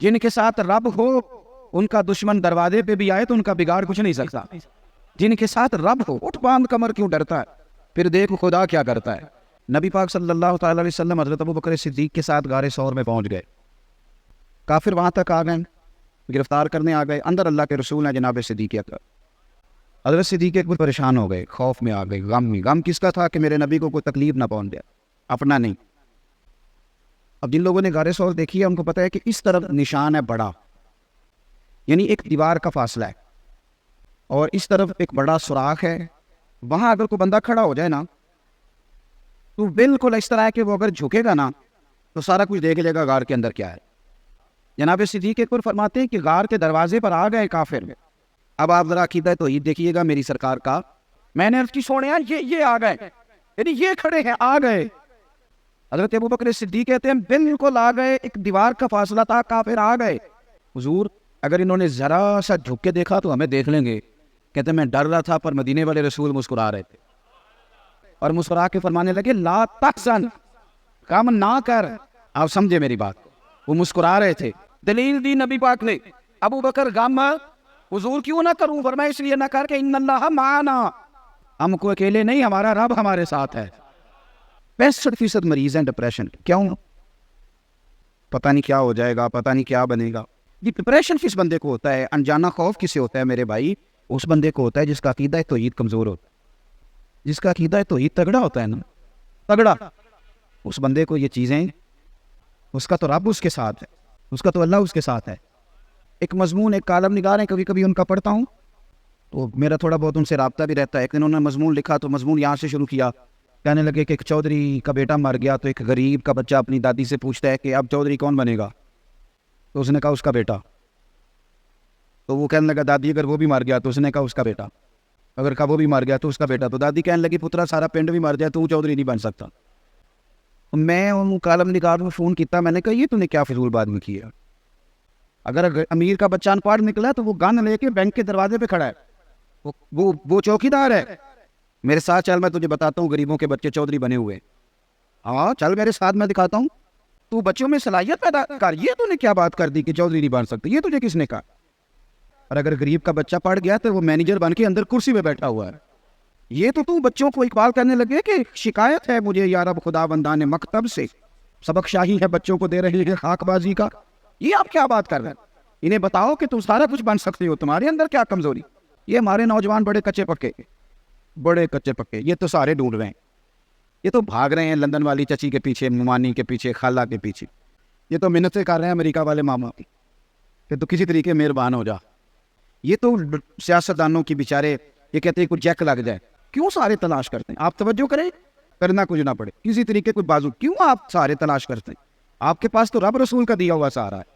جن کے ساتھ رب ہو ان کا دشمن دروازے پہ بھی آئے تو ان کا بگاڑ کچھ نہیں سکتا. جن کے ساتھ رب ہو اٹھ باندھ کمر کیوں ڈرتا ہے؟ پھر دیکھو خدا کیا کرتا ہے. نبی پاک صلی اللہ تعالی علیہ وسلم حضرت ابوبکر صدیق کے ساتھ غار ثور میں پہنچ گئے. کافر وہاں تک آ گئے, گرفتار کرنے آ گئے. اندر اللہ کے رسول ہیں جناب صدیق اکبر. حضرت صدیق اکبر پریشان ہو گئے, خوف میں آ گئے, غم کس کا تھا کہ میرے نبی کو کوئی تکلیف نہ پہنچ جائے, اپنا نہیں. اب جن لوگوں نے غار ثور دیکھی ہے ان کو پتہ ہے کہ اس طرف نشان ہے بڑا, یعنی ایک دیوار کا فاصلہ ہے, اور اس طرف ایک بڑا سوراخ ہے. وہاں اگر کوئی بندہ کھڑا ہو جائے نا تو بالکل اس طرح ہے کہ وہ اگر جھکے گا نا تو سارا کچھ دیکھ لے گا غار کے اندر کیا ہے. جناب صدیق اکبر فرماتے ہیں کہ غار کے دروازے پر آ گئے کافر. اب آپ ذرا عقیدہ توحید دیکھیے گا میری سرکار کا. میں نے عرض کی سونے یار یہ آ گئے, یعنی یہ کھڑے ہیں, آ گئے. حضرت ابوبکر صدیق کہتے ہیں بالکل آ گئے, ایک دیوار کا فاصلہ تھا, کافر آ گئے. حضور اگر انہوں نے ذرا سا جھک کے دیکھا تو ہمیں دیکھ لیں گے. کہتے ہیں میں ڈر رہا تھا پر مدینے والے رسول مسکرا رہے تھے, اور مسکرا کے فرمانے لگے لا تحزن, غم نہ کر. آپ سمجھے میری بات, وہ مسکرا رہے تھے. دلیل دی نبی پاک نے, ابو بکر غم حضور کیوں نہ کروں؟ فرمایا اس لیے نہ کر کہ ان اللہ معنا, ہم کو اکیلے نہیں, ہمارا رب ہمارے ساتھ ہے. 65% مریض ہیں ڈپریشن. کیوں؟ پتہ نہیں کیا ہو جائے گا, پتہ نہیں کیا بنے گا. یہ ڈپریشن کس بندے کو ہوتا ہے؟ انجانا خوف کسے ہوتا ہے میرے بھائی؟ اس بندے کو ہوتا ہے جس کا عقیدہ توحید کمزور ہوتا ہے, جس کا عقیدہ توحید تگڑا ہوتا ہے نا, تگڑا. اس بندے کو یہ چیزیں, اس کا تو رب اس کے ساتھ ہے, اس کا تو اللہ اس کے ساتھ ہے. ایک مضمون, ایک کالم نگار ہیں, کبھی کبھی ان کا پڑھتا ہوں تو میرا تھوڑا بہت ان سے رابطہ بھی رہتا ہے. ایک دن انہوں نے مضمون لکھا تو مضمون یہاں سے شروع کیا. کہنے لگے کہ ایک چودھری کا بیٹا مر گیا تو ایک غریب کا بچہ اپنی دادی سے پوچھتا ہے کہ اب چودھری کون بنے گا؟ تو اس نے کہا اس کا بیٹا. تو وہ کہنے لگا دادی اگر وہ بھی مر گیا؟ تو اس نے کہا اس کا بیٹا. اگر کہا وہ بھی مر گیا تو اس کا بیٹا. تو دادی کہنے لگی پترا سارا پنڈ بھی مر جائے تو چودھری نہیں بن سکتا. میں ان کالم نگار میں فون کیتا, میں نے کہا یہ تو نے کیا فضول بات میں کی ہے؟ اگر امیر کا بچہ ان پڑھ نکلا تو وہ گن لے کے بینک کے دروازے پہ کھڑا ہے, وہ چوکیدار ہے. میرے ساتھ چل, میں تجھے بتاتا ہوں غریبوں کے بچے چودھری بنے ہوئے. ہاں چل میرے ساتھ, میں دکھاتا ہوں. تو بچوں میں صلاحیت پیدا کر. یہ تو نے کیا بات کر دی کہ چودھری نہیں بن سکتے؟ یہ تجھے کس نے کہا؟ اور اگر غریب کا بچہ پڑھ گیا تو وہ مینیجر بن کے اندر کرسی پہ بیٹھا ہوا ہے. یہ تو بچوں کو اقبال کرنے لگے کہ شکایت ہے مجھے یا رب خدا بندان مکتب سے, سبق شاہی ہے بچوں کو دے رہے ہیں خاک بازی کا. یہ آپ کیا بات کر رہے ہیں؟ انہیں بتاؤ کہ تم سارا کچھ بن سکتے ہو, تمہارے اندر کیا کمزوری؟ یہ ہمارے نوجوان بڑے کچے پکے, یہ تو سارے ڈھونڈ رہے ہیں. یہ تو بھاگ رہے ہیں لندن والی چچی کے پیچھے, ممانی کے پیچھے, خالہ کے پیچھے. یہ تو منتیں کر رہے ہیں امریکہ والے ماما کی کہ تو کسی طریقے مہربان ہو جا. یہ تو سیاستدانوں کی بیچارے یہ کہتے ہیں کوئی جیک لگ جائے. کیوں سارے تلاش کرتے ہیں؟ آپ توجہ کریں, کرنا کچھ نہ پڑے, کسی طریقے کوئی بازو. کیوں آپ سارے تلاش کرتے ہیں؟ آپ کے پاس تو رب رسول کا دیا ہوا سہارا ہے.